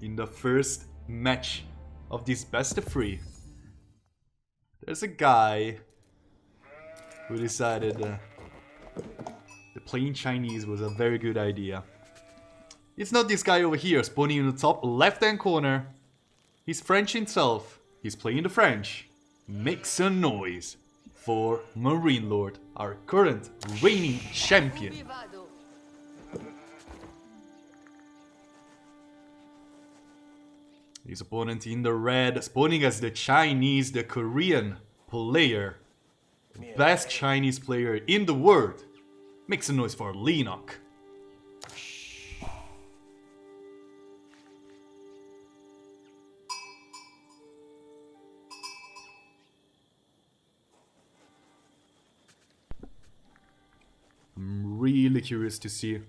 in the first match of this best of 3. There's a guy who decided that playing Chinese was a very good idea. It's not this guy over here spawning in the top left hand corner. He's French himself. He's playing the French. Make some noise for MARINELORD, our current reigning champion. His opponent in the red, spawning as the Chinese, the Korean player. Best Chinese player in the world. Make some noise for LEENOCK. I'm really curious to see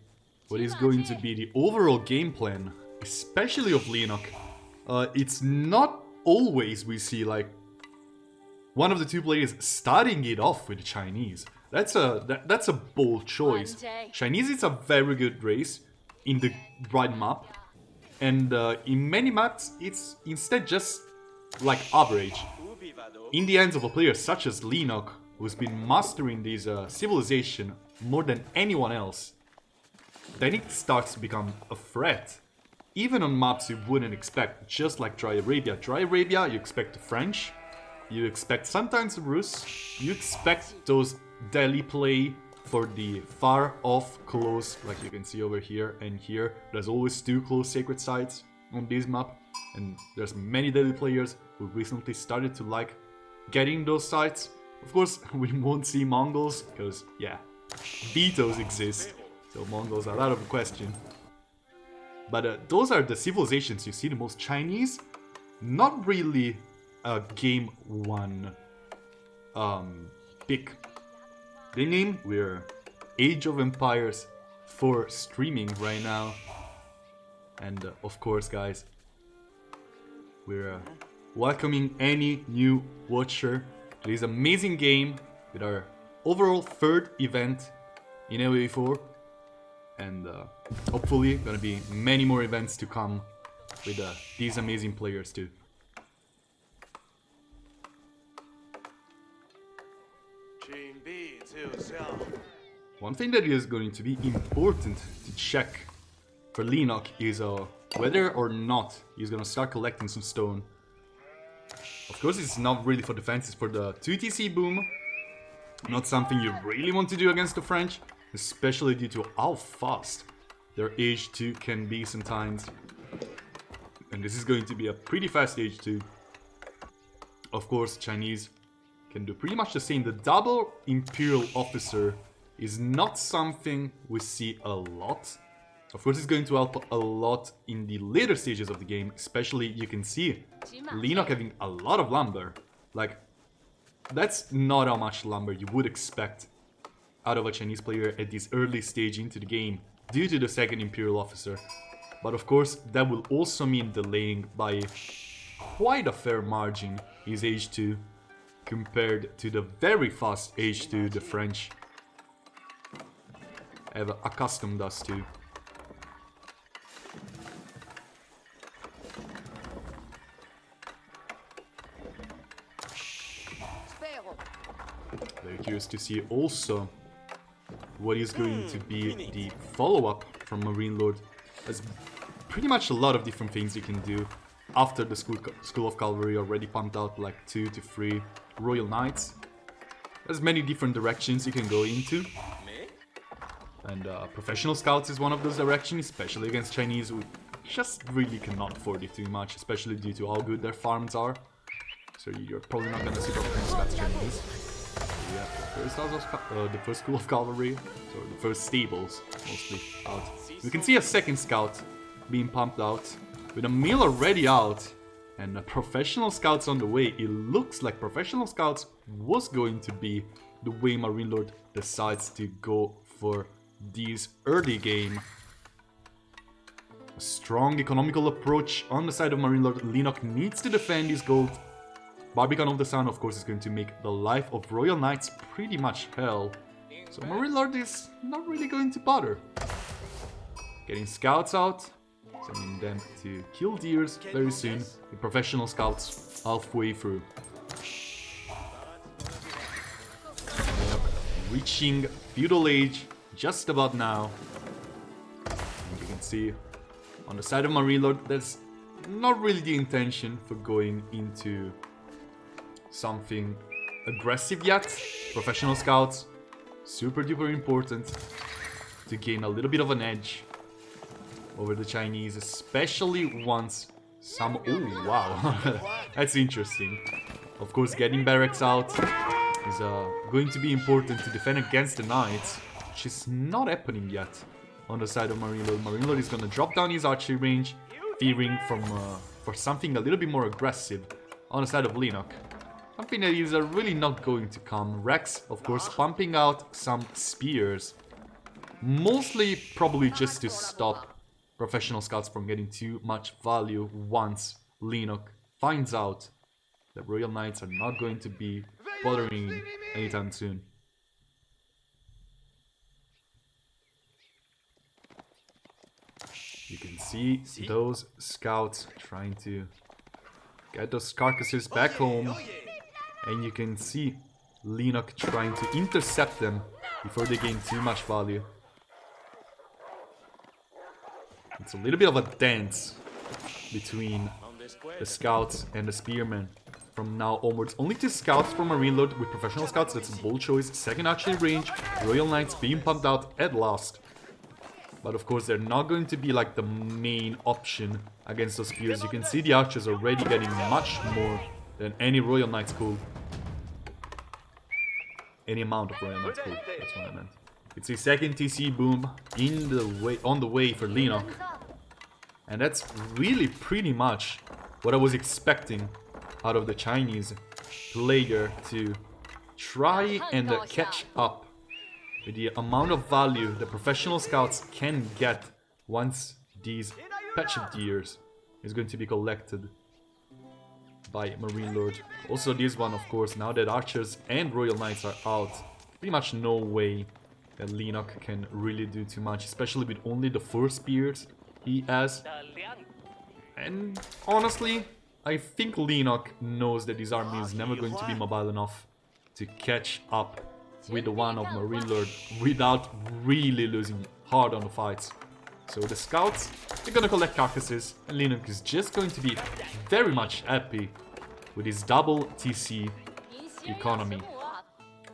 what is going to be the overall game plan, especially of LEENOCK. It's not always we see like one of the two players starting it off with the Chinese. That's a bold choice. Chinese is a very good race in the right map, and in many maps it's instead just like average. In the hands of a player such as LEENOCK, who's been mastering this civilization more than anyone else, then it starts to become a threat. Even on maps you wouldn't expect, just like Dry Arabia. Dry Arabia, you expect the French, you expect sometimes the Rus, you expect those Delhi play for the far off close, like you can see over here and here. There's always two close sacred sites on this map, and there's many Delhi players who recently started to like getting those sites. Of course, we won't see Mongols, because, yeah, vetoes exist, so Mongols are out of the question. But those are the civilizations you see the most. Chinese, not really a game one pick. The name, we're Age of Empires for streaming right now. And of course, guys, we're welcoming any new watcher to this amazing game with our overall third event in LE4. And hopefully gonna be many more events to come with these amazing players too. One thing that is going to be important to check for LEENOCK is whether or not he's gonna start collecting some stone. Of course, it's not really for defense, it's for the 2TC boom. Not something you really want to do against the French, especially due to how fast their age 2 can be sometimes. And this is going to be a pretty fast age 2. Of course, Chinese can do pretty much the same. The double Imperial Officer is not something we see a lot. Of course, it's going to help a lot in the later stages of the game, especially you can see LEENOCK having a lot of lumber. Like, that's not how much lumber you would expect out of a Chinese player at this early stage into the game due to the second Imperial Officer. But of course, that will also mean delaying by quite a fair margin his age 2 compared to the very fast age 2 the French have accustomed us to. Very curious to see also what is going to be the follow-up from MARINELORD. There's pretty much a lot of different things you can do after the School of Cavalry already pumped out like 2 to 3 Royal Knights. There's many different directions you can go into. And Professional Scouts is one of those directions, especially against Chinese who just really cannot afford it too much, especially due to how good their farms are. So you're probably not gonna see Professional Scouts Chinese. We have the first School of Cavalry, so the first stables mostly out. We can see a second scout being pumped out with a mill already out and Professional Scouts on the way. It looks like Professional Scouts was going to be the way MARINELORD decides to go for this early game. A strong economical approach on the side of MARINELORD. LEENOCK needs to defend his gold. Barbican of the Sun, of course, is going to make the life of Royal Knights pretty much hell. So MARINELORD is not really going to bother. Getting scouts out. Sending them to kill deers very soon. The professional scouts halfway through. Yep. Reaching feudal age just about now. And you can see on the side of Marinelord, there's not really the intention for going into something aggressive yet. Professional scouts, super duper important to gain a little bit of an edge over the Chinese, especially once some... Oh, wow. That's interesting. Of course, getting barracks out is going to be important to defend against the knights, which is not happening yet on the side of Marinelord. Marinelord is going to drop down his archery range, fearing for something a little bit more aggressive on the side of LEENOCK. Something that is really not going to come. Rex, of course, pumping out some spears. Mostly probably just to stop professional scouts from getting too much value once LEENOCK finds out that Royal Knights are not going to be bothering him anytime soon. You can see those scouts trying to get those carcasses back home. And you can see LEENOCK trying to intercept them before they gain too much value. It's a little bit of a dance between the scouts and the spearmen from now onwards. Only 2 scouts from Marinelord with professional scouts, that's a bold choice. Second archery range, Royal Knights being pumped out at last. But of course they're not going to be like the main option against those spears. You can see the archers already getting much more than any Royal Knights could. Any amount of Royal Knights could, that's what I meant. It's a second TC boom on the way for LEENOCK. And that's really pretty much what I was expecting out of the Chinese player, to try and catch up with the amount of value the professional scouts can get once these patch of deers is going to be collected by Marinelord. Also this one, of course, now that archers and Royal Knights are out, pretty much no way that LEENOCK can really do too much, especially with only the 4 spears he has. And honestly, I think LEENOCK knows that his army is never going to be mobile enough to catch up with the one of Marinelord without really losing hard on the fights. So the scouts, they're gonna collect carcasses, and LEENOCK is just going to be very much happy with his double TC economy.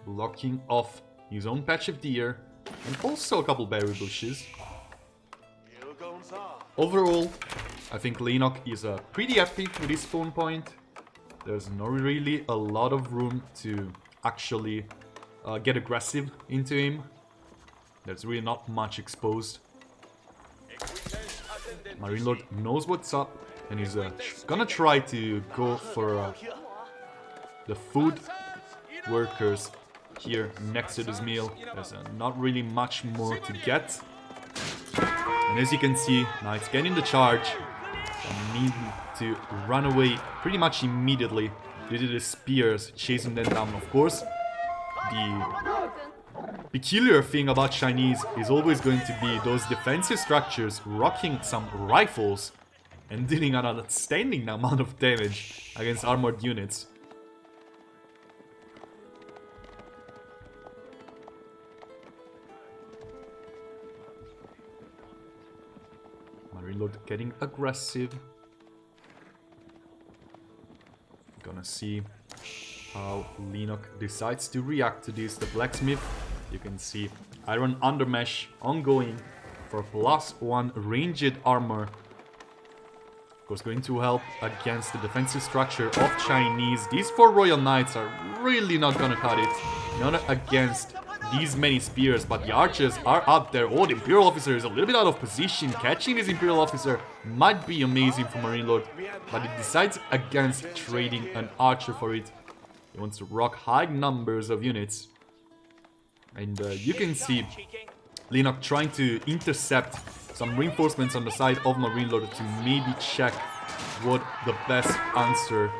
Blocking off his own patch of deer, and also a couple berry bushes. Overall, I think LEENOCK is pretty happy with his spawn point. There's not really a lot of room to actually get aggressive into him. There's really not much exposed. Marinelord knows what's up, and he's gonna try to go for the food workers here next to this meal. There's not really much more to get. And as you can see, Knights getting the charge and need to run away pretty much immediately due to the spears chasing them down. Of course, the peculiar thing about Chinese is always going to be those defensive structures rocking some rifles and dealing an outstanding amount of damage against armored units. Marinelord getting aggressive. Gonna see how LEENOCK decides to react to this. The blacksmith, you can see iron undermesh ongoing for +1 ranged armor. Of course, going to help against the defensive structure of Chinese. These 4 Royal Knights are really not gonna cut it. Not against these many spears, but the archers are up there. Oh, the Imperial Officer is a little bit out of position. Catching this Imperial Officer might be amazing for Marinelord, but he decides against trading an archer for it. He wants to rock high numbers of units. And you can see LEENOCK trying to intercept some reinforcements on the side of Marinelord to maybe check what the best answer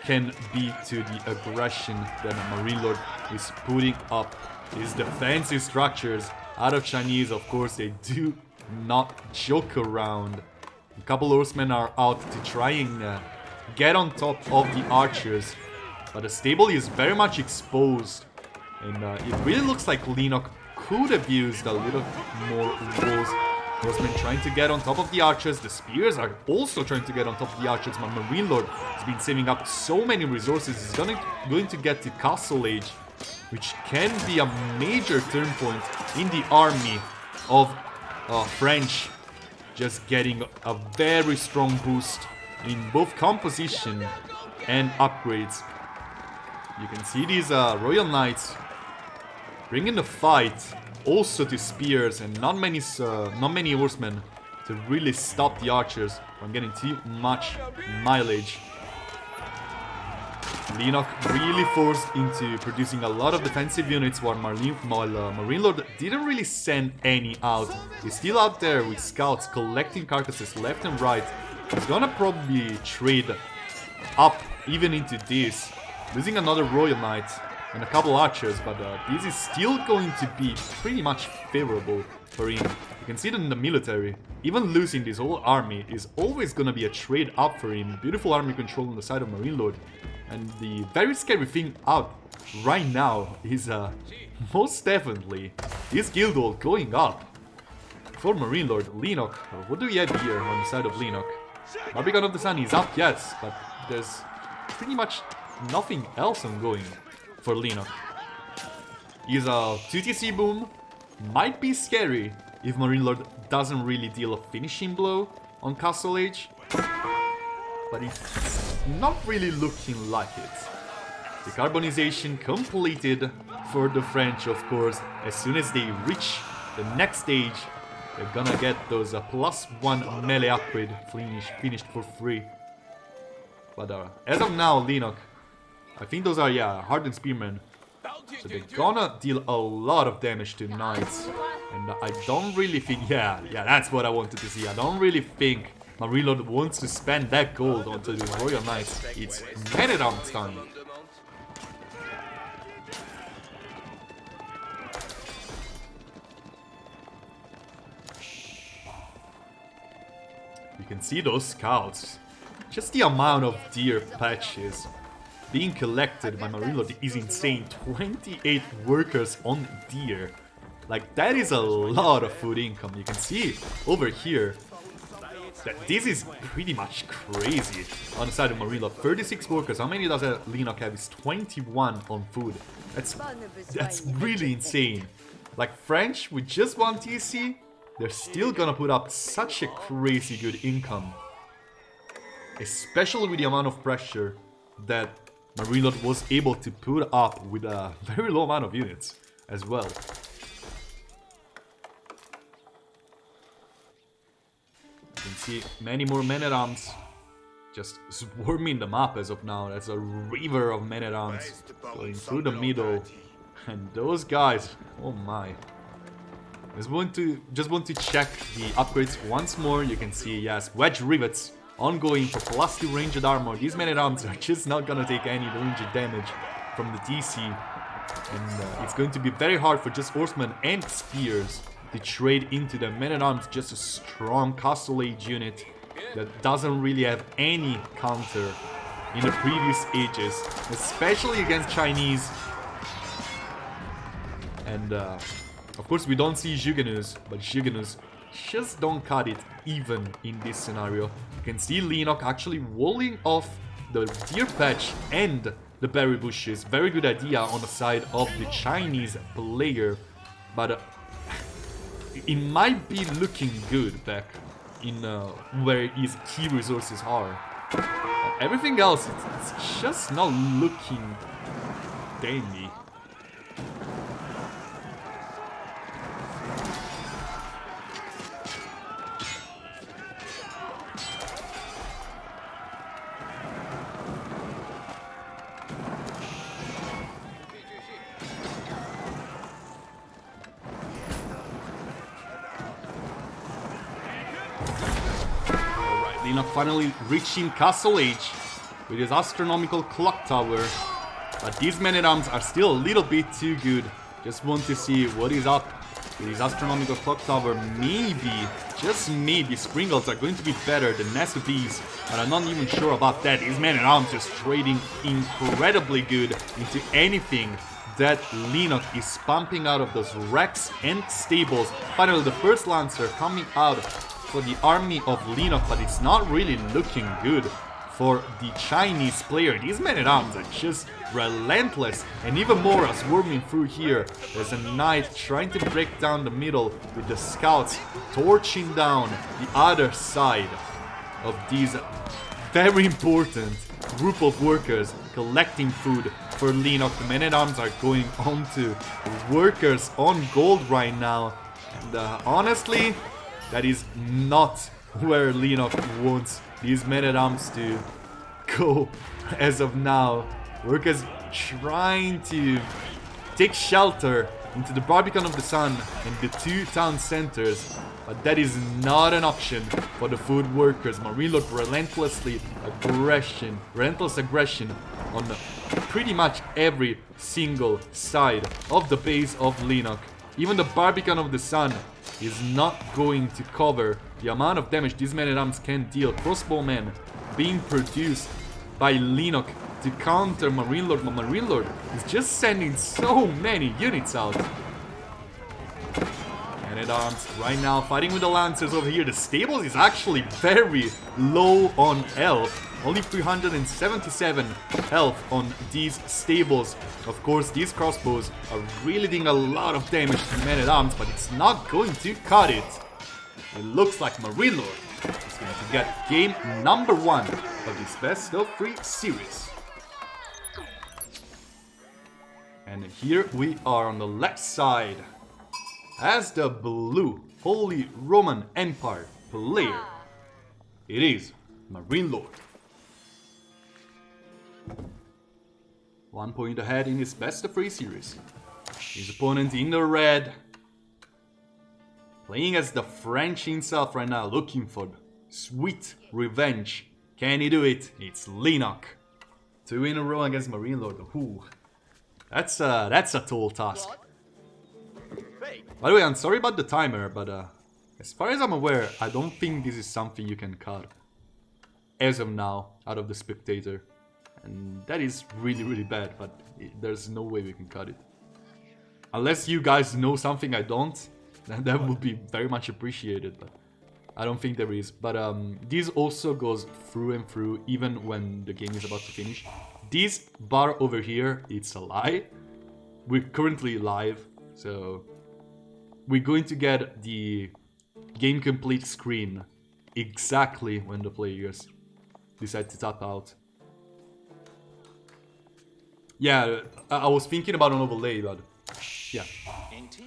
can be to the aggression that Marinelord is putting up. His defensive structures out of Chinese, of course, they do not joke around. A couple horsemen are out to try and get on top of the archers, but the stable is very much exposed, and it really looks like LEENOCK could have used a little more walls. Horsemen trying to get on top of the archers. The spears are also trying to get on top of the archers. My MARINELORD has been saving up so many resources. He's going to get to Castle Age, which can be a major turn point in the army of French. Just getting a very strong boost in both composition and upgrades. You can see these Royal Knights bringing the fight also to spears, and not many horsemen to really stop the archers from getting too much mileage. LEENOCK really forced into producing a lot of defensive units, while MARINELORD didn't really send any out. He's still out there with scouts collecting carcasses left and right. He's gonna probably trade up even into this, losing another Royal Knight and a couple archers, but this is still going to be pretty much favorable for him. You can see that in the military, even losing this whole army is always gonna be a trade up for him. Beautiful army control on the side of MARINELORD. And the very scary thing out right now is most definitely this guild wall going up for MARINELORD. LEENOCK, what do we have here on the side of LEENOCK? Barbican of the Sun is up, yes, but there's pretty much nothing else ongoing for LEENOCK. His 2TC boom might be scary if MARINELORD doesn't really deal a finishing blow on Castle Age, but it's not really looking like it. Decarbonization completed for the French, of course. As soon as they reach the next stage, they're gonna get those +1 melee upgrade finished for free. But as of now, LEENOCK, I think those are, yeah, hardened spearmen. So they're gonna deal a lot of damage to knights. And I don't really think, yeah, that's what I wanted to see. I don't really think MARINELORD wants to spend that gold onto the Royal Knights. It's men-at-arms time. You can see those scouts. Just the amount of deer patches being collected by MARINELORD is insane. 28 workers on deer. Like, that is a lot of food income. You can see over here that this is pretty much crazy on the side of MARINELORD. 36 workers. How many does LEENOCK have? Is 21 on food. That's really insane. Like, French with just 1 TC, they're still gonna put up such a crazy good income. Especially with the amount of pressure that MARINELORD was able to put up with a very low amount of units as well. You can see many more men-at-arms just swarming the map as of now. That's a river of men-at-arms going through the middle. And those guys, oh my. Just want to check the upgrades once more. You can see, yes, wedge rivets ongoing for +2 ranged armor. These men-at-arms are just not gonna take any ranged damage from the DC. And it's going to be very hard for just horsemen and spears to trade into the men-at-arms. Just a strong Castle Age unit that doesn't really have any counter in the previous ages, especially against Chinese. And of course we don't see Huguenots, but Huguenots just don't cut it even in this scenario. You can see LEENOCK actually walling off the deer patch and the berry bushes. Very good idea on the side of the Chinese player, but it might be looking good back in where his key resources are. But everything else, it's just not looking dandy. LEENOCK finally reaching Castle Age with his astronomical clock tower. But these men-at-arms are still a little bit too good. Just want to see what is up With his astronomical clock tower, maybe, just maybe, Springles are going to be better than Nest of Bees, but I'm not even sure about that. His man-at-arms just trading incredibly good into anything that LEENOCK is pumping out of those wrecks and stables. Finally, the first Lancer coming out for the army of LEENOCK, but it's not really looking good for the Chinese player. These men-at-arms are just relentless, and even more are swarming through here. There's a knight trying to break down the middle with the scouts torching down the other side of these very important group of workers collecting food for LEENOCK. The men-at-arms are going on to workers on gold right now, and honestly, that is not where LEENOCK wants these men-at-arms to go as of now. Workers trying to take shelter into the Barbican of the Sun and the two town centers, but that is not an option for the food workers. MARINELORD relentless aggression on pretty much every single side of the base of LEENOCK. Even the Barbican of the Sun is not going to cover the amount of damage these men-at-arms can deal. Crossbowmen being produced by LEENOCK to counter MARINELORD, but MARINELORD is just sending so many units out. Men-at-arms right now fighting with the Lancers over here. The stables is actually very low on health. Only 377 health on these stables. Of course, these crossbows are really doing a lot of damage to men-at-arms, but it's not going to cut it. It looks like MARINELORD is going to get game number 1 of this best of 3 series. And here we are on the left side as the blue Holy Roman Empire player. It is MARINELORD. 1 point ahead in his best of 3 series. His opponent in the red, playing as the French himself right now, looking for sweet revenge. Can he do it? It's LEENOCK. 2 in a row against MARINELORD. Ooh, that's a tall task. By the way, I'm sorry about the timer, but as far as I'm aware, I don't think this is something you can cut as of now out of the spectator. And that is really, really bad, but there's no way we can cut it. Unless you guys know something I don't, then that would be very much appreciated, but I don't think there is. But this also goes through and through, even when the game is about to finish. This bar over here, it's a lie. We're currently live, so we're going to get the game complete screen exactly when the players decide to tap out. Yeah, I was thinking about an overlay, but yeah.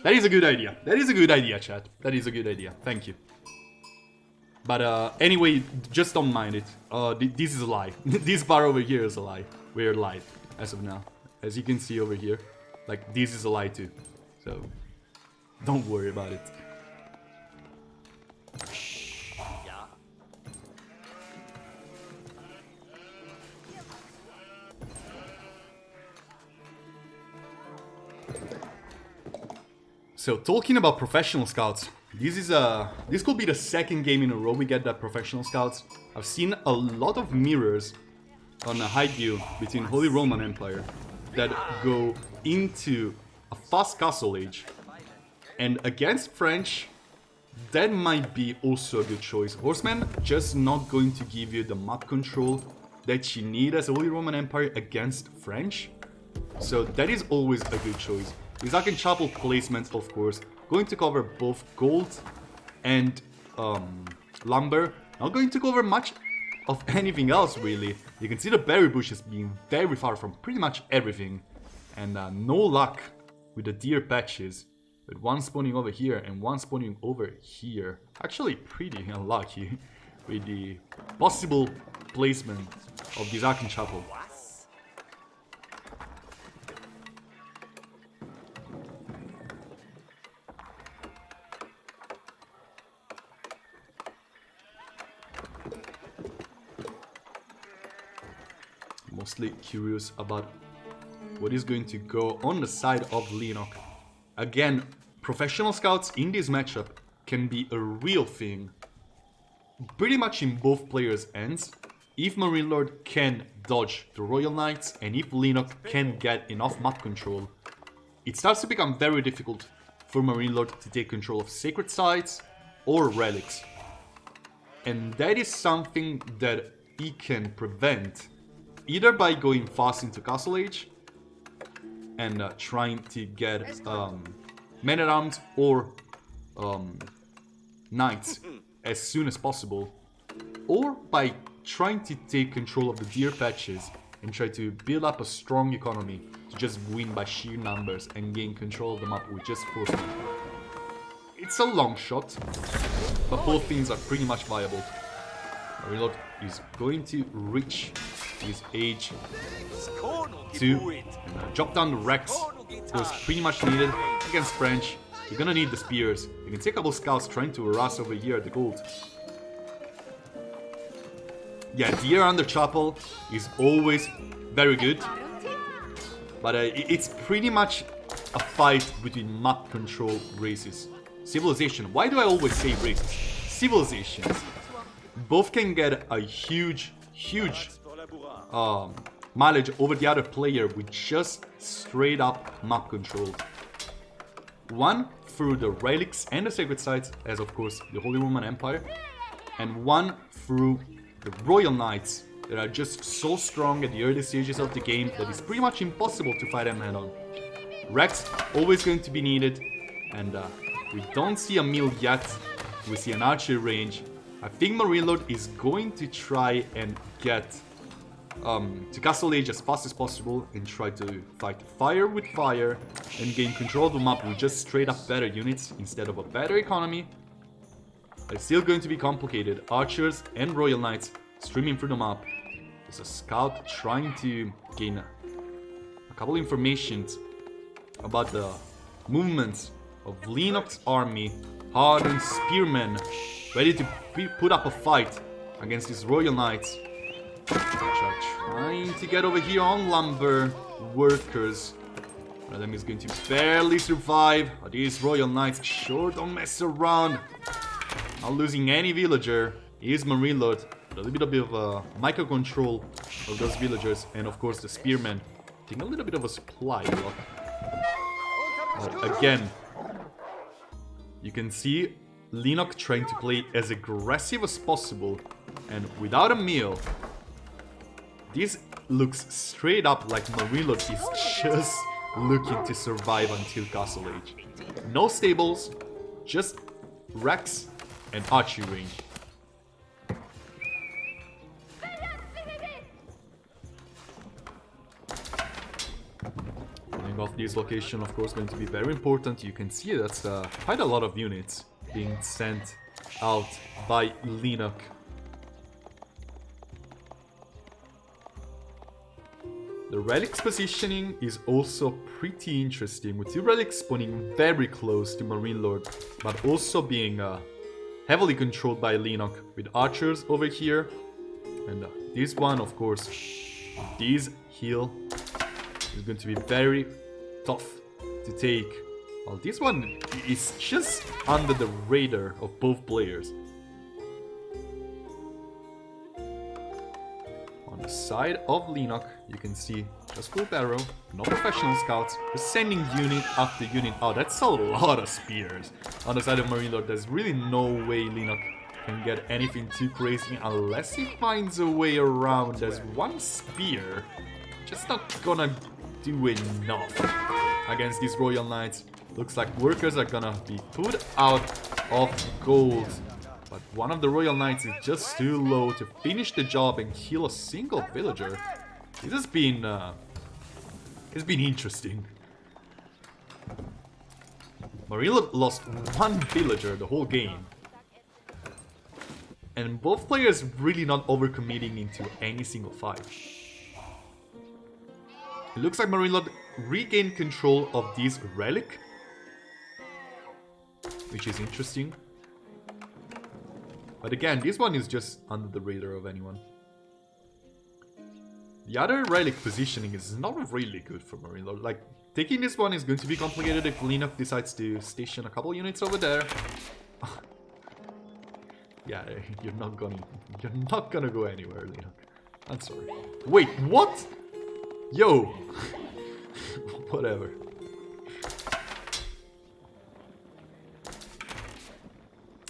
That is a good idea. That is a good idea, chat. That is a good idea. Thank you. But anyway, just don't mind it. This is a lie. This bar over here is a lie. We're live as of now. As you can see over here. Like, this is a lie too. So, don't worry about it. So, talking about professional scouts, this could be the second game in a row we get that professional scouts. I've seen a lot of mirrors on a high view between Holy Roman Empire that go into a fast castle age, and against French, that might be also a good choice. Horsemen just not going to give you the map control that you need as Holy Roman Empire against French, so that is always a good choice. Isaac and Chapel placement, of course, going to cover both gold and lumber. Not going to cover much of anything else, really. You can see the berry bushes being very far from pretty much everything. And no luck with the deer patches. With one spawning over here and one spawning over here. Actually pretty unlucky with the possible placement of the Isaac and Chapel. Mostly curious about what is going to go on the side of LEENOCK. Again, professional scouts in this matchup can be a real thing. Pretty much in both players' ends, if MARINELORD can dodge the Royal Knights and if LEENOCK can get enough map control, it starts to become very difficult for MARINELORD to take control of sacred sites or relics. And that is something that he can prevent either by going fast into Castle Age and trying to get men-at-arms or knights as soon as possible, or by trying to take control of the deer patches and try to build up a strong economy to just win by sheer numbers and gain control of the map with just 4 speed. It's a long shot, but both things are pretty much viable. MARINELORD is going to reach his age 2 and drop down the Rex. It was pretty much needed against French. You're gonna need the spears. You can see a couple scouts trying to harass over here at the gold. Yeah, deer under chapel is always very good, but it's pretty much a fight between map control races. Civilization. Why do I always say races? Civilizations. Both can get a huge mileage over the other player with just straight up map control. One through the relics and the sacred sites, as of course the Holy Roman Empire, and one through the Royal Knights that are just so strong at the early stages of the game that it's pretty much impossible to fight them head on. Rex always going to be needed, and we don't see a mill yet. We see an archery range. I think MARINELORD is going to try and get to Castle Age as fast as possible and try to fight fire with fire and gain control of the map with just straight up better units instead of a better economy. It's still going to be complicated. Archers and Royal Knights streaming through the map. There's a scout trying to gain a couple informations about the movements of LEENOCK's army. Hardened spearmen ready to put up a fight against these Royal Knights, which are trying to get over here on lumber workers. One of them is going to barely survive. These Royal Knights sure don't mess around. Not losing any villager. Here's MARINELORD. A little bit of micro control of those villagers, and of course the spearmen taking a little bit of a supply block. Again, you can see LEENOCK trying to play as aggressive as possible, and without a meal, this looks straight up like MARINELORD is just looking to survive until Castle Age. No stables, just Rex and archery range. Pulling off this location, of course, going to be very important. You can see that's quite a lot of units being sent out by LEENOCK. The relics positioning is also pretty interesting, with 2 relics spawning very close to MARINELORD, but also being heavily controlled by LEENOCK, with archers over here. And this one, of course, this hill is going to be very tough to take. Well, this one is just under the radar of both players. On the side of LEENOCK, you can see just full barrow, no professional scouts, just sending unit after unit. Oh, that's a lot of spears. On the side of MARINELORD, there's really no way LEENOCK can get anything too crazy unless he finds a way around. There's one spear, just not gonna do enough against these Royal Knights. Looks like workers are gonna be put out of gold. But one of the Royal Knights is just too low to finish the job and kill a single villager. This has been it's been interesting. MARINELORD lost 1 villager the whole game. And both players really not overcommitting into any single fight. It looks like MARINELORD regained control of this relic, which is interesting. But again, this one is just under the radar of anyone. The other relic positioning is not really good for MARINELORD. Like, taking this one is going to be complicated if LEENOCK decides to station a couple units over there. Yeah, you're not gonna go anywhere, LEENOCK. I'm sorry. Wait, what? Yo! Whatever.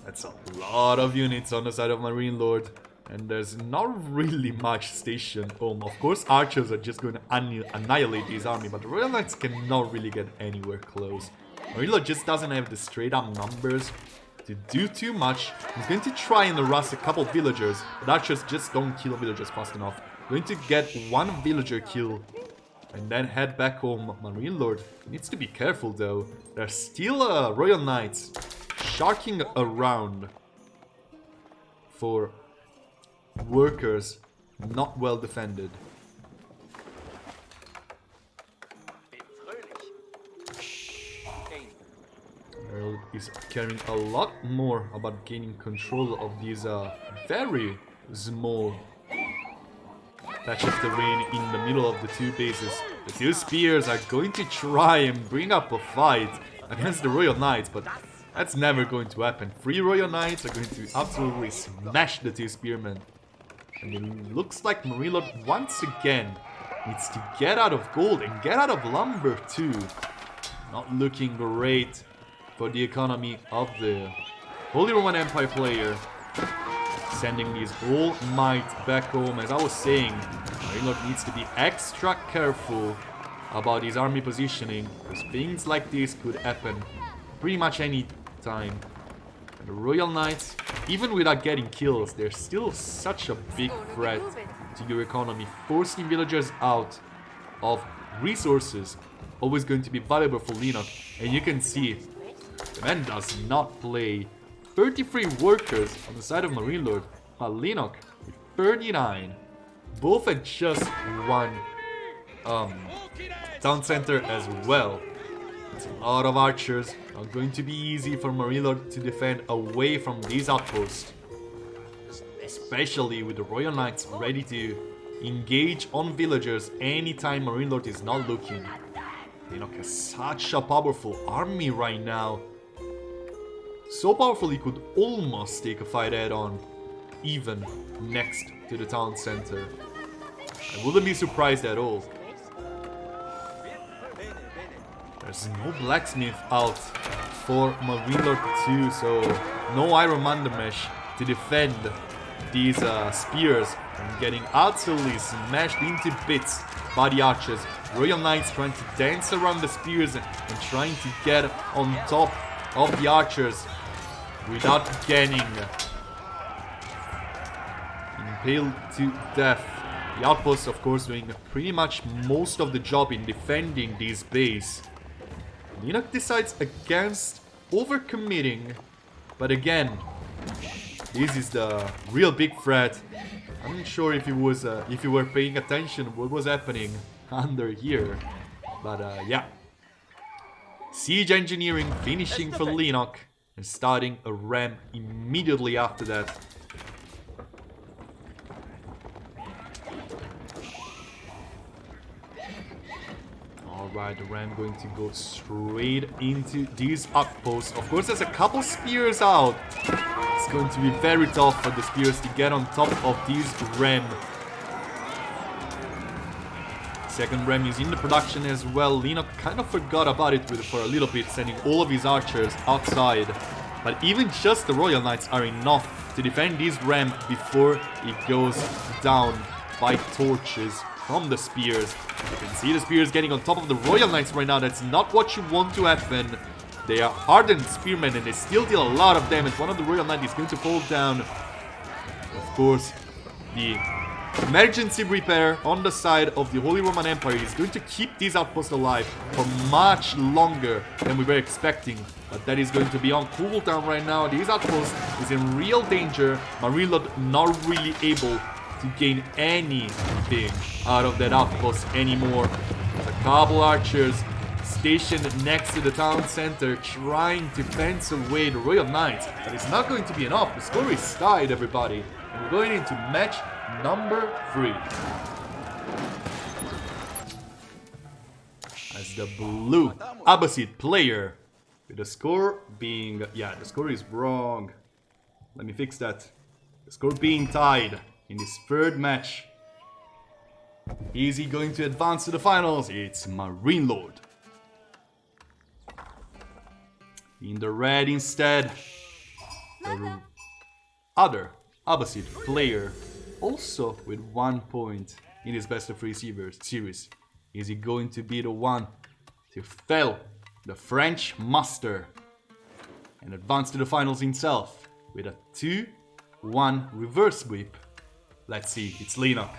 That's a lot of units on the side of MARINELORD. And there's not really much stationed home. Of course, archers are just going to annihilate his army, but the Royal Knights cannot really get anywhere close. MARINELORD just doesn't have the straight up numbers to do too much. He's going to try and harass a couple villagers, but archers just don't kill villagers fast enough. Going to get one villager kill and then head back home. MARINELORD needs to be careful though. There's still Royal Knights sharking around for workers not well defended. Earl is caring a lot more about gaining control of these very small patch of terrain in the middle of the two bases. The two spears are going to try and bring up a fight against the Royal Knights, but that's never going to happen. 3 Royal Knights are going to absolutely smash the two spearmen. And it looks like MARINELORD once again needs to get out of gold and get out of lumber too. Not looking great for the economy of the Holy Roman Empire player. Sending his whole might back home. As I was saying, MARINELORD needs to be extra careful about his army positioning, because things like this could happen pretty much any time. And the Royal Knights, even without getting kills, they're still such a big threat to your economy. Forcing villagers out of resources, always going to be valuable for LEENOCK. And you can see, the man does not play. 33 workers on the side of MARINELORD, while LEENOCK with 39. Both at just one town center as well. It's a lot of archers. Not going to be easy for MARINELORD to defend away from these outposts. Especially with the Royal Knights ready to engage on villagers anytime MARINELORD is not looking. LEENOCK has such a powerful army right now. So powerful he could almost take a fight head-on, even next to the town center. I wouldn't be surprised at all. There's no blacksmith out for MARINELORD 2, so no Iron Mandermesh to defend these spears and getting absolutely smashed into bits by the archers. Royal Knights trying to dance around the spears and trying to get on top of the archers without getting impaled to death. The outposts, of course, doing pretty much most of the job in defending this base. LEENOCK decides against overcommitting, but again, this is the real big threat. I'm not sure if you were paying attention what was happening under here, but yeah. Siege engineering finishing for LEENOCK and starting a ram immediately after that. Alright, the ram going to go straight into these outposts. Of course, there's a couple spears out. It's going to be very tough for the spears to get on top of these ram. Second ram is in the production as well. LEENOCK kind of forgot about it for a little bit, sending all of his archers outside. But even just the Royal Knights are enough to defend this ram before it goes down by torches from the spears. You can see the spears getting on top of the Royal Knights right now. That's not what you want to happen. They are hardened spearmen and they still deal a lot of damage. One of the Royal Knights is going to fall down. Of course, the emergency repair on the side of the Holy Roman Empire is going to keep these outposts alive for much longer than we were expecting. But that is going to be on cooldown right now. These outposts is in real danger. MARINELORD not really able to gain anything out of that outpost anymore. There's a couple archers stationed next to the town center trying to fence away the Royal Knights. But it's not going to be enough. The score is tied, everybody. And we're going into match number 3. As the blue Abbasid player, with the score being... yeah, the score is wrong. Let me fix that. The score being tied in this third match. Is he going to advance to the finals? It's MARINELORD. In the red instead, the other Abbasid player, also with 1 point in his best of 3 series. Is he going to be the one to fell the French master and advance to the finals himself with a 2-1 reverse sweep? Let's see, it's LEENOCK.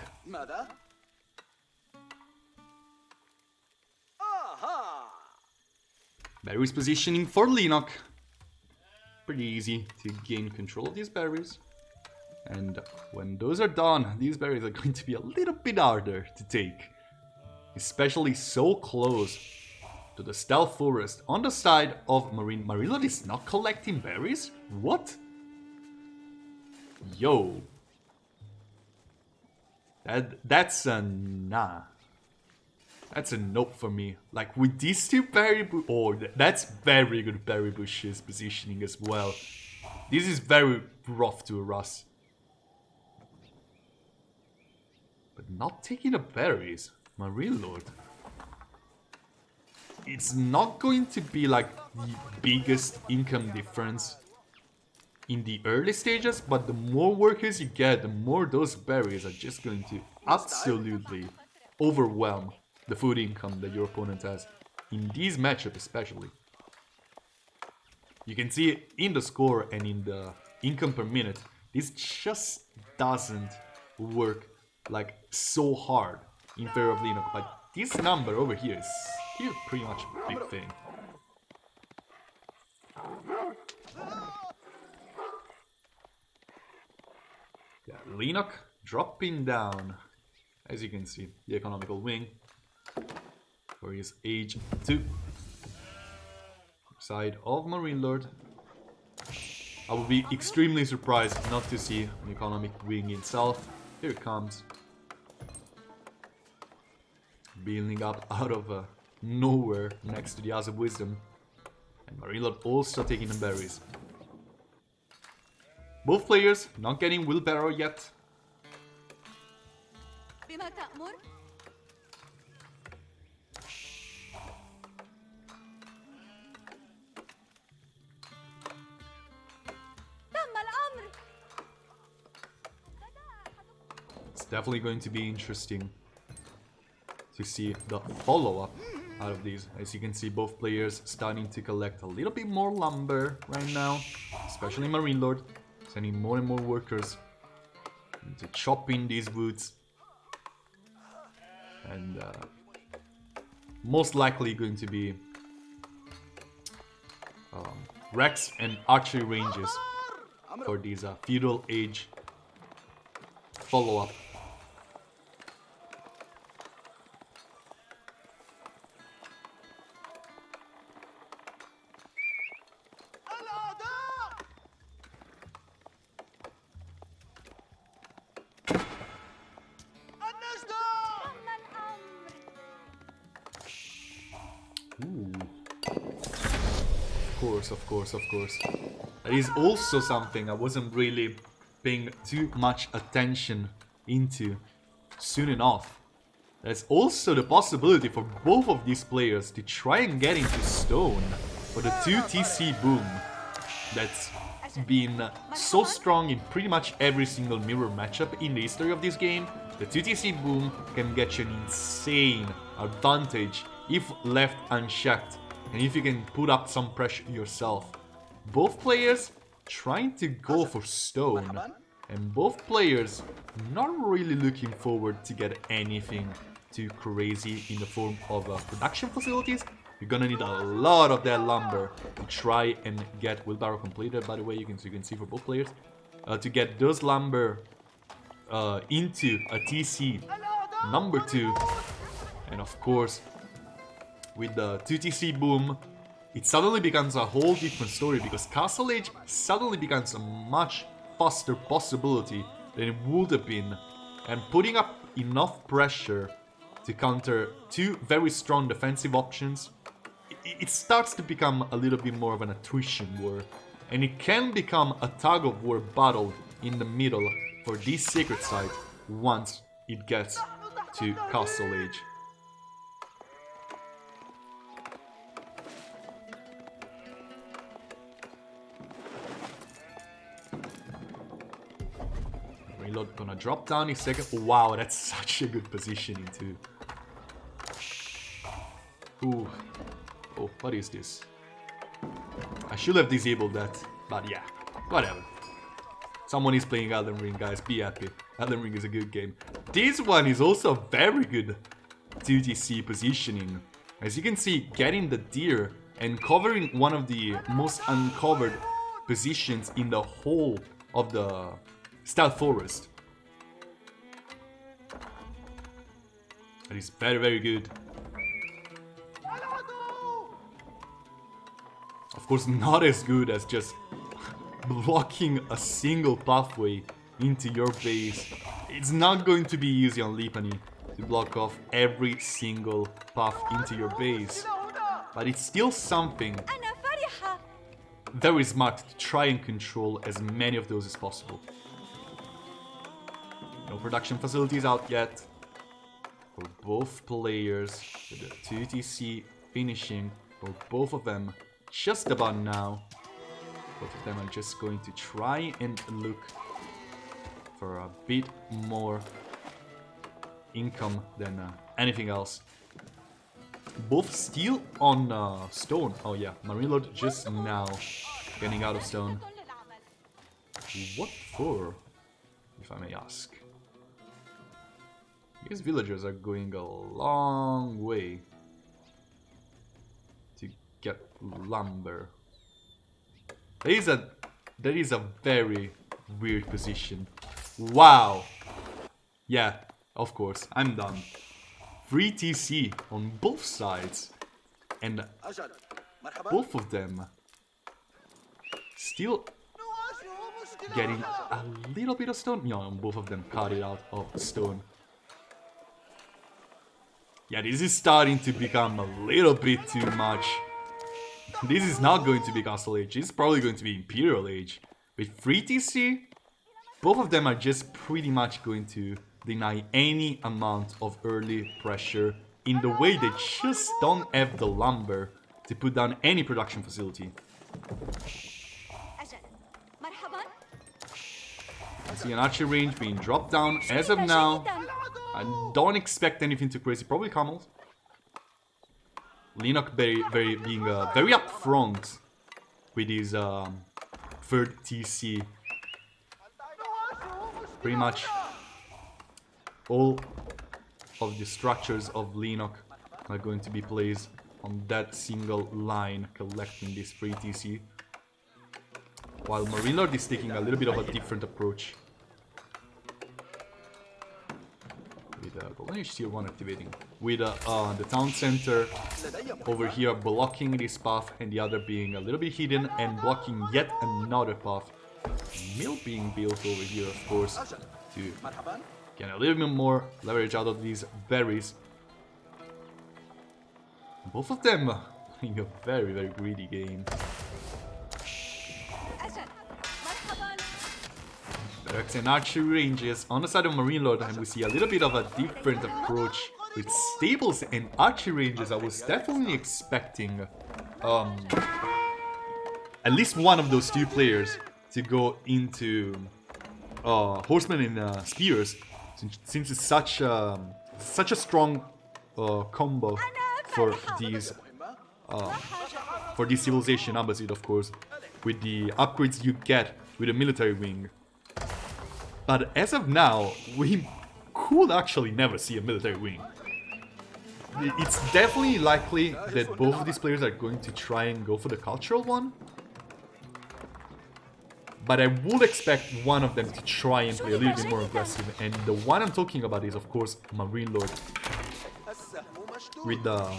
Berries positioning for LEENOCK. Pretty easy to gain control of these berries. And when those are done, these berries are going to be a little bit harder to take. Especially so close to the stealth forest on the side of MARINELORD is not collecting berries? What? Yo. That's a nah. That's a nope for me. Like with these two berry that's very good berry bushes positioning as well. This is very rough to harass. But not taking the berries. MARINELORD. It's not going to be like the biggest income difference in the early stages, but the more workers you get, the more those berries are just going to absolutely overwhelm the food income that your opponent has. In these matchups especially. You can see it in the score and in the income per minute. This just doesn't work like so hard in favor of LEENOCK, but this number over here is still pretty much a big thing. Yeah, LEENOCK dropping down, as you can see, the economical wing for his age 2 side of MARINELORD. I would be extremely surprised not to see an economic wing itself. Here it comes. Building up out of nowhere next to the House of Wisdom. And MARINELORD also taking the berries. Both players not getting wheelbarrow yet. It's definitely going to be interesting to see the follow-up out of these. As you can see, both players starting to collect a little bit more lumber right now, especially MARINELORD, sending more and more workers into chopping these woods, and most likely going to be Rex and archery ranges for these feudal age follow-up. Ooh. Of course. That is also something I wasn't really paying too much attention into soon enough. There's also the possibility for both of these players to try and get into stone for the 2TC boom that's been so strong in pretty much every single mirror matchup in the history of this game. The 2TC boom can get you an insane advantage if left unchecked, and if you can put up some pressure yourself. Both players trying to go for stone, and both players not really looking forward to get anything too crazy in the form of production facilities. You're gonna need a lot of that lumber to try and get wheelbarrow completed. By the way, you can see for both players to get those lumber into a TC number 2, and of course with the 2TC boom, it suddenly becomes a whole different story, because Castle Age suddenly becomes a much faster possibility than it would have been, and putting up enough pressure to counter two very strong defensive options, it starts to become a little bit more of an attrition war. And it can become a tug-of-war battle in the middle for this sacred site once it gets to Castle Age. Reload gonna drop down his second. Wow, that's such a good positioning too. Ooh. Oh, what is this? I should have disabled that, but yeah, whatever. Someone is playing Elden Ring, guys, be happy. Elden Ring is a good game. This one is also very good 2TC positioning. As you can see, getting the deer and covering one of the most uncovered positions in the whole of the Stealth Forest. That is very, very good. Of course, not as good as just blocking a single pathway into your base. It's not going to be easy on Lipani to block off every single path into your base. But it's still something very smart to try and control as many of those as possible. No production facilities out yet for both players, with the 2TC finishing for both of them just about now. Both of them are just going to try and look for a bit more income than anything else. Both still on stone. Oh yeah, MARINELORD just now getting out of stone. What for, if I may ask? These villagers are going a long way to get lumber. That is a very weird position. Wow. Yeah, of course, I'm done. Free TC on both sides. And both of them still getting a little bit of stone. No, both of them cut it out of stone. Yeah, this is starting to become a little bit too much. This is not going to be Castle Age, it's probably going to be Imperial Age. With free TC, both of them are just pretty much going to deny any amount of early pressure in the way they just don't have the lumber to put down any production facility. I see an archery range being dropped down as of now. I don't expect anything too crazy, probably camels. LEENOCK being very upfront with his third TC. Pretty much all of the structures of LEENOCK are going to be placed on that single line, collecting this free TC. While MARINELORD is taking a little bit of a different approach. With Golden Age Tier 1 activating. With the town center over here blocking this path, and the other being a little bit hidden and blocking yet another path. Mill being built over here, of course, to get a little bit more leverage out of these berries. Both of them playing a very, very greedy game. Barracks and archery ranges on the side of MARINELORD, and we see a little bit of a different approach with stables and archery ranges. I was definitely expecting at least one of those two players to go into horsemen and spears, since it's such a strong combo for these civilization Abbasid, of course, with the upgrades you get with the military wing. But as of now, we could actually never see a military wing. It's definitely likely that both of these players are going to try and go for the cultural one. But I would expect one of them to try and play a little bit more aggressive. And the one I'm talking about is, of course, MARINELORD. With the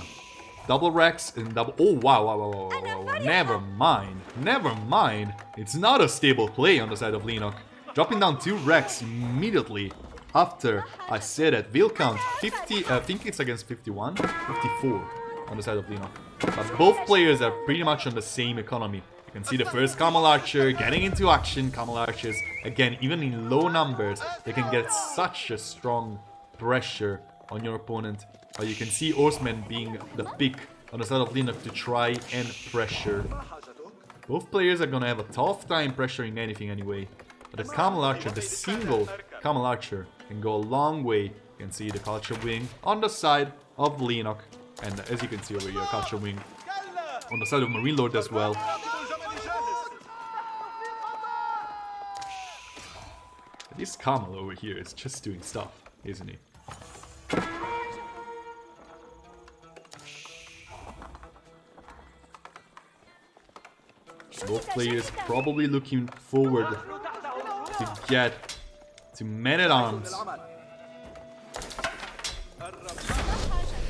double Rex and double... Oh, wow. Never mind. It's not a stable play on the side of LEENOCK. Dropping down 2 Rex immediately after I said that will count 50, I think it's against 51, 54 on the side of LEENOCK. But both players are pretty much on the same economy. You can see the first Camel Archer getting into action. Camel Archers, again, even in low numbers, they can get such a strong pressure on your opponent. But you can see Horsemen being the pick on the side of LEENOCK to try and pressure. Both players are gonna have a tough time pressuring anything anyway. But the Camel Archer, the single Camel Archer, can go a long way. You can see the Culture Wing on the side of LEENOCK. And as you can see over here, Culture Wing on the side of MARINELORD as well. This Camel over here is just doing stuff, isn't he? Both players probably looking forward to get to Men-at-Arms.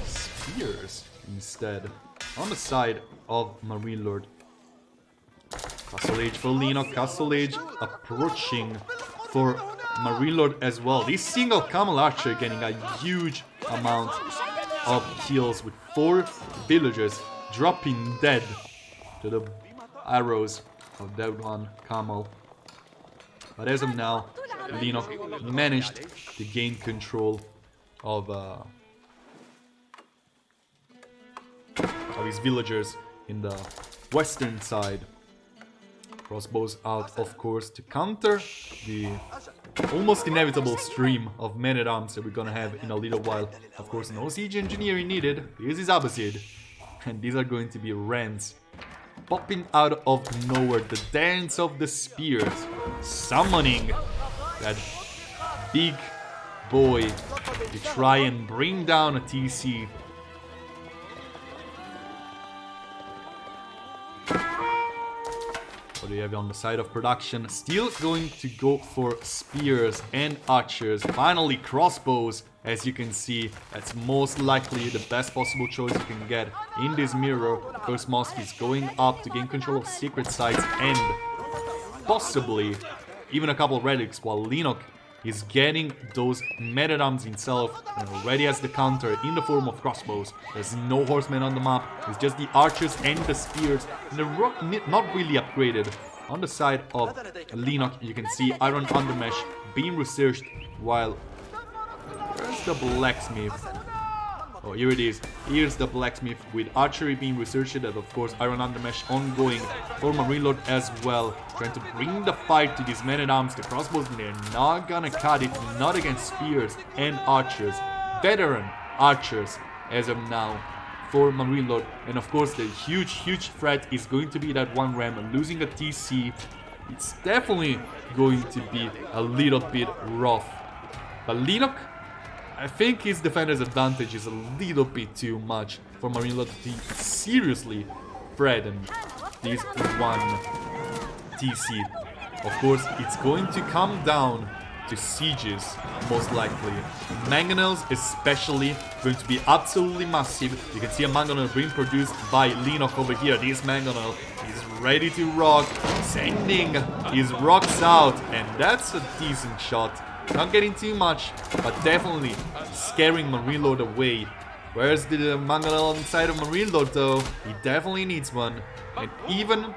Spears instead on the side of MARINELORD. Castle Age for LEENOCK, Castle Age approaching for MARINELORD as well. This single Camel Archer getting a huge amount of kills with 4 villagers dropping dead to the arrows of that one Camel. But as of now, LEENOCK managed to gain control of his villagers in the western side. Crossbows out, of course, to counter the almost inevitable stream of Men-at-Arms that we're gonna have in a little while. Of course, no siege engineering needed. This is Abbasid. And these are going to be Rens. Popping out of nowhere, the dance of the spears. Summoning that big boy to try and bring down a TC. What do you have on the side of production? Still going to go for spears and archers. Finally, crossbows. As you can see, that's most likely the best possible choice you can get in this mirror. First Mosque is going up to gain control of secret sites and possibly even a couple of relics, while LEENOCK is getting those Men-at-Arms himself and already has the counter in the form of crossbows. There's no horsemen on the map, it's just the archers and the spears. And the rock not really upgraded. On the side of LEENOCK, you can see Iron Undermesh being researched, while where's the blacksmith? Oh, here it is. Here's the blacksmith with archery being researched, and of course Iron Undermesh ongoing for MARINELORD as well. Trying to bring the fight to these Men-at-Arms. The crossbows, they're not gonna cut it, not against spears and archers. Veteran archers as of now for MARINELORD. And of course the huge threat is going to be that one ram losing a TC. It's definitely going to be a little bit rough. But LEENOCK, I think his defender's advantage is a little bit too much for MARINELORD to seriously threaten this one TC. Of course, it's going to come down to sieges, most likely. Mangonels especially going to be absolutely massive. You can see a mangonel being produced by LEENOCK over here. This mangonel is ready to rock, sending his rocks out, and that's a decent shot. Not getting too much, but definitely scaring MARINELORD away. Where's the mangonel on the side of MARINELORD though? He definitely needs one. And even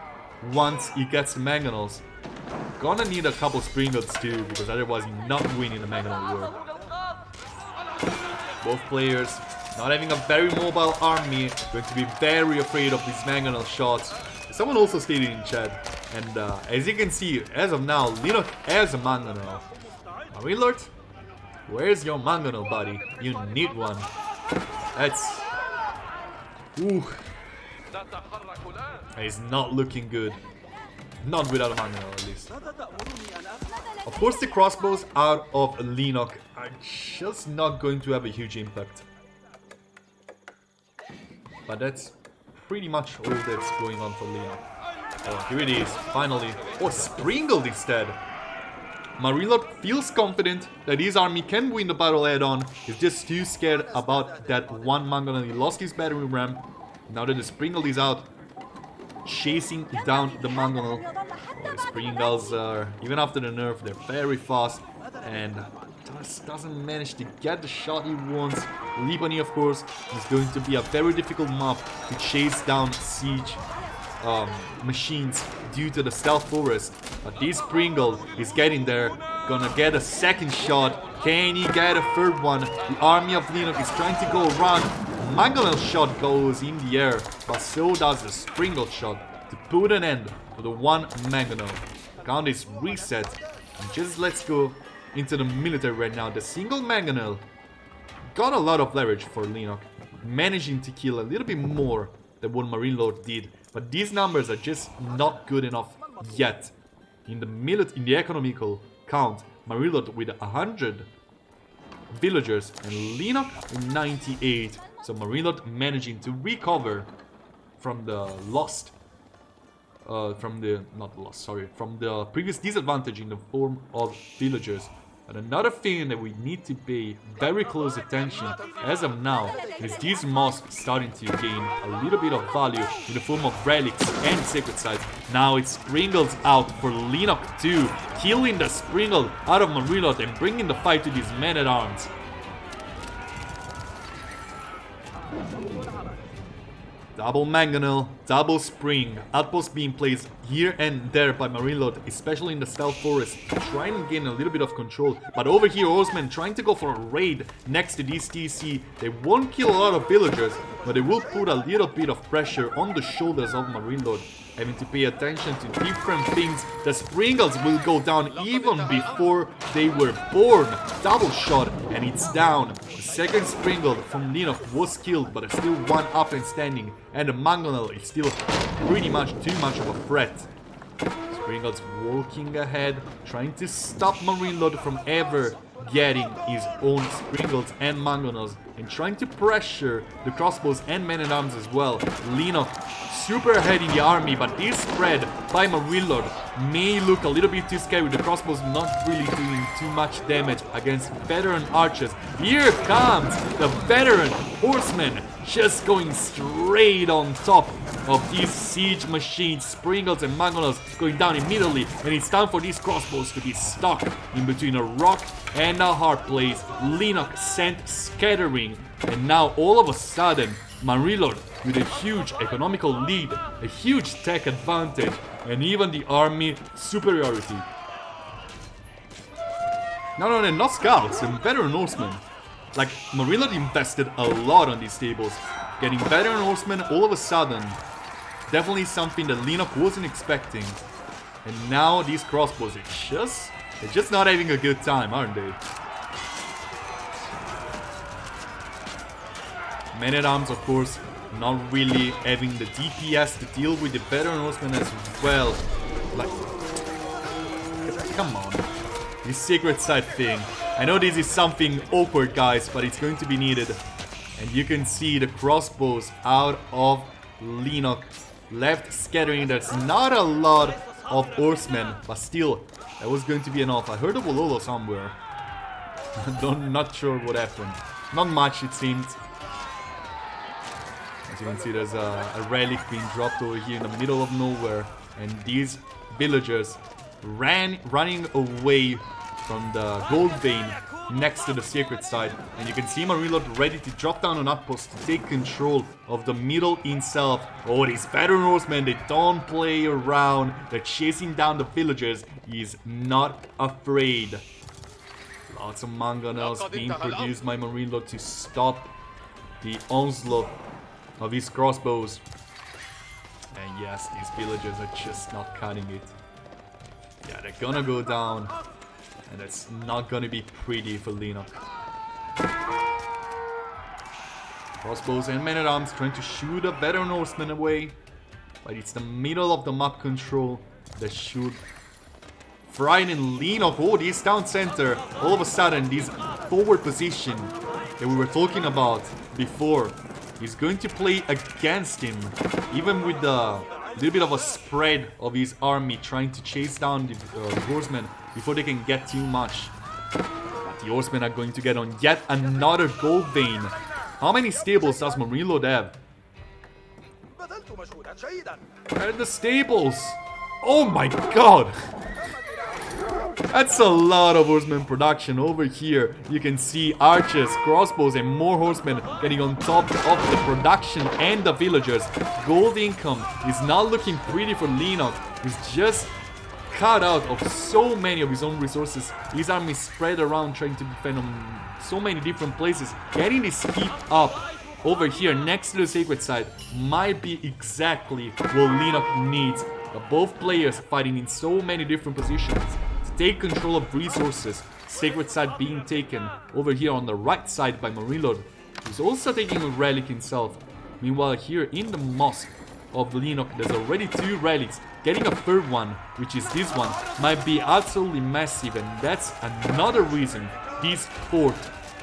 once he gets the mangonels, gonna need a couple sprinkles too, because otherwise he's not winning the mangonel war. Both players not having a very mobile army, going to be very afraid of these mangonel shots. Someone also stated in chat, and as you can see, as of now, LEENOCK has a mangonel. MARINELORD, where's your mangonel, buddy? You need one. That's... Ooh. It's not looking good. Not without a mangonel, at least. Of course, the crossbows out of LEENOCK are just not going to have a huge impact. But that's pretty much all that's going on for LEENOCK. Oh, here it is, finally. Oh, sprinkled instead. MARINELORD feels confident that his army can win the battle head-on. He's just too scared about that one mangonel. He lost his battering ram. Now that the sprinkled is out, chasing down the mangonel. Oh, the springles are, even after the nerf, they're very fast. And just doesn't manage to get the shot he wants. Libani, of course, is going to be a very difficult map to chase down siege machines due to the stealth forest. But this Pringle is getting there. Gonna get a second shot. Can he get a third one? The army of LEENOCK is trying to go around. Mangonel shot goes in the air, but so does the Springle shot to put an end to the one Mangonel. Count is reset. And just let's go into the military right now. The single Mangonel got a lot of leverage for LEENOCK, managing to kill a little bit more than what MARINELORD did. But these numbers are just not good enough yet. In the economical count, MARINELORD with 100 villagers and LEENOCK with 98. So MARINELORD managing to recover from the from the previous disadvantage in the form of villagers. And another thing that we need to pay very close attention as of now is these mosques starting to gain a little bit of value in the form of relics and sacred sites. Now it's Springles out for LEENOCK too, killing the Springle out of MARINELORD and bringing the fight to these men-at-arms. Double Mangonel, double Spring, outpost being placed here and there by MARINELORD, especially in the stealth forest, trying to gain a little bit of control. But over here, Horsemen trying to go for a raid next to this TC. They won't kill a lot of villagers, but they will put a little bit of pressure on the shoulders of MARINELORD, having to pay attention to different things. The Springles will go down even before they were born. Double shot, and it's down. The second Springle from LEENOCK was killed, but there's still one up and standing. And the Mangonel is still pretty much too much of a threat. Springles walking ahead, trying to stop MARINELORD from ever getting his own Springles and Mangonels, and trying to pressure the crossbows and men-at-arms as well. LEENOCK super ahead in the army, but this spread by MARINELORD may look a little bit too scary. The crossbows not really doing too much damage against veteran archers. Here comes the veteran horsemen, just going straight on top of these siege machines. Springles and Mangonels going down immediately, and it's time for these crossbows to be stuck in between a rock and a hard place. LEENOCK sent scattering, and now all of a sudden MARINELORD with a huge economical lead, a huge tech advantage, and even the army superiority. No, not scouts, and veteran horsemen. Like, MARINELORD invested a lot on these tables. Getting veteran horsemen all of a sudden, definitely something that LEENOCK wasn't expecting. And now these crossbows, they're just not having a good time, aren't they? Men-at-arms, of course, not really having the DPS to deal with the veteran horsemen as well. Like, come on. This sacred site thing. I know this is something awkward, guys, but it's going to be needed. And you can see the crossbows out of LEENOCK. Left scattering. There's not a lot of horsemen, but still, that was going to be enough. I heard a Wololo somewhere. Not sure what happened. Not much, it seemed. As you can see, there's a relic being dropped over here in the middle of nowhere. And these villagers running away from the gold vein next to the sacred site. And you can see MARINELORD ready to drop down an outpost to take control of the middle itself. Oh, these veteran horsemen, they don't play around. They're chasing down the villagers. He's not afraid. Lots of Mangonels being produced by MARINELORD to stop the onslaught of his crossbows. And yes, these villagers are just not cutting it. Yeah, they're gonna go down. And it's not gonna be pretty for LEENOCK. Crossbows and men-at-arms trying to shoot a veteran horseman away. But it's the middle of the map control that should frighten LEENOCK. Oh, this town center. All of a sudden, this forward position that we were talking about before is going to play against him. Even with the little bit of a spread of his army trying to chase down the horsemen before they can get too much. But the horsemen are going to get on yet another gold vein. How many stables does MARINELORD have? Where are the stables? Oh my god! That's a lot of horsemen production over here. You can see archers, crossbows, and more horsemen getting on top of the production and the villagers. Gold income is not looking pretty for LEENOCK. He's just cut out of so many of his own resources. His army is spread around trying to defend on so many different places. Getting this keep up over here next to the sacred site might be exactly what LEENOCK needs. Both players fighting in so many different positions to take control of resources. Sacred site being taken over here on the right side by MARINELORD, who's also taking a relic himself. Meanwhile, here in the mosque of LEENOCK, there's already 2 relics. Getting a third one, which is this one, might be absolutely massive, and that's another reason this fort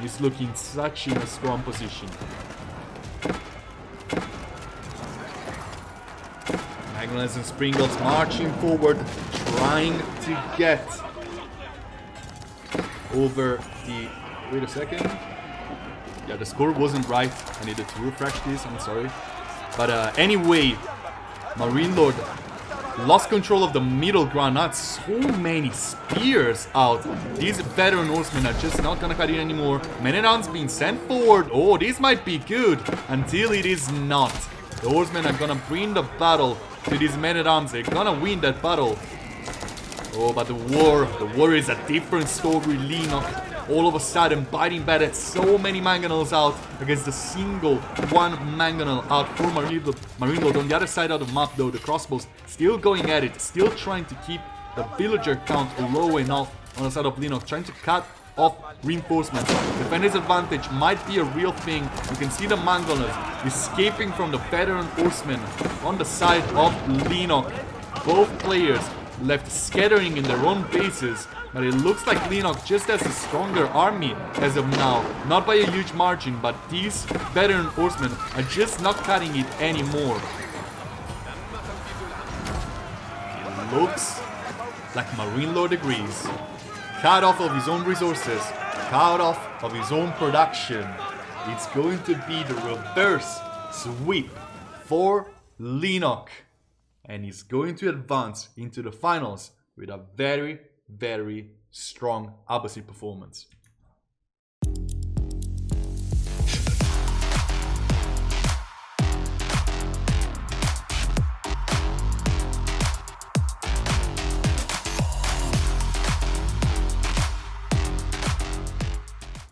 is looking such in a strong position. Magnus and Springles marching forward, trying to get over the... Wait a second. Yeah, the score wasn't right. I needed to refresh this, I'm sorry. But anyway, MARINELORD lost control of the middle ground. Not so many spears out. These veteran horsemen are just not gonna cut it anymore. Men-at-arms being sent forward. Oh, this might be good until it is not. The horsemen are gonna bring the battle to these men-at-arms. They're gonna win that battle. Oh, but the war is a different story. LEENOCK all of a sudden biting back at so many mangonels out against the single one mangonel out for MARINELORD. On the other side of the map though, the crossbows still going at it, still trying to keep the villager count low enough on the side of LEENOCK, trying to cut off reinforcements. Defender's advantage might be a real thing. You can see the mangonels escaping from the veteran horsemen on the side of LEENOCK. Both players left scattering in their own bases, but it looks like LEENOCK just has a stronger army as of now. Not by a huge margin, but these veteran horsemen are just not cutting it anymore. It looks like MARINELORD agrees. Cut off of his own resources, cut off of his own production. It's going to be the reverse sweep for LEENOCK. And he's going to advance into the finals with a very, very strong Abbasid performance.